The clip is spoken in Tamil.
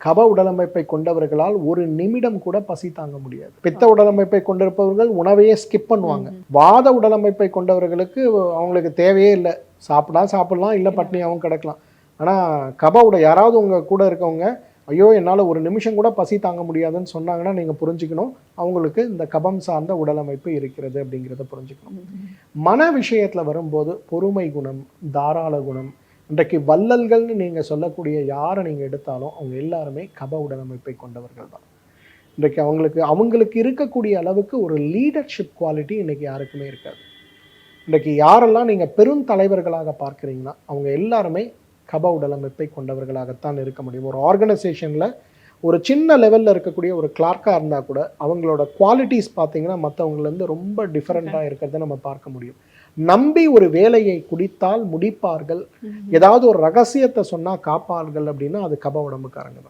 கப உடலமைப்பை கொண்டவர்களால் ஒரு நிமிடம் கூட பசி தாங்க முடியாது. பித்த உடலமைப்பை கொண்டிருப்பவர்கள் உணவையே ஸ்கிப் பண்ணுவாங்க. வாத உடலமைப்பை கொண்டவர்களுக்கு அவங்களுக்கு தேவையே இல்லை, சாப்பிடலாம், இல்லை பட்னியாகவும் கிடக்கலாம். ஆனால் கப யாராவது உங்கள் கூட இருக்கவங்க ஐயோ என்னால் ஒரு நிமிஷம் கூட பசி தாங்க முடியாதுன்னு சொன்னாங்கன்னா நீங்கள் புரிஞ்சுக்கணும் அவங்களுக்கு இந்த கபம் சார்ந்த உடலமைப்பு இருக்கிறது அப்படிங்கிறத புரிஞ்சுக்கணும். மன விஷயத்தில் வரும்போது பொறுமை குணம், தாராள குணம், இன்றைக்கு வள்ளல்கள்னு நீங்கள் சொல்லக்கூடிய யாரை நீங்கள் எடுத்தாலும் அவங்க எல்லாருமே கப உடலமைப்பை கொண்டவர்கள் தான். இன்றைக்கு அவங்களுக்கு இருக்கக்கூடிய அளவுக்கு ஒரு லீடர்ஷிப் குவாலிட்டி இன்றைக்கி யாருக்குமே இருக்காது. இன்றைக்கு யாரெல்லாம் நீங்கள் பெருந்தலைவர்களாக பார்க்குறீங்கன்னா அவங்க எல்லாருமே கப உடலமைப்பை கொண்டவர்களாகத்தான் இருக்க முடியும். ஒரு ஆர்கனைசேஷனில் ஒரு சின்ன லெவலில் இருக்கக்கூடிய ஒரு கிளார்க்காக இருந்தால் கூட அவங்களோட குவாலிட்டிஸ் பார்த்தீங்கன்னா மற்றவங்கலேருந்து ரொம்ப டிஃப்ரெண்ட்டாக இருக்கிறத நம்ம பார்க்க முடியும். நம்பி ஒரு வேலையை குடித்தால் முடிப்பார்கள், ஏதாவது ஒரு ரகசியத்தை சொன்னால் காப்பார்கள் அப்படின்னா அது கப உடம்புக்காரங்க தான்.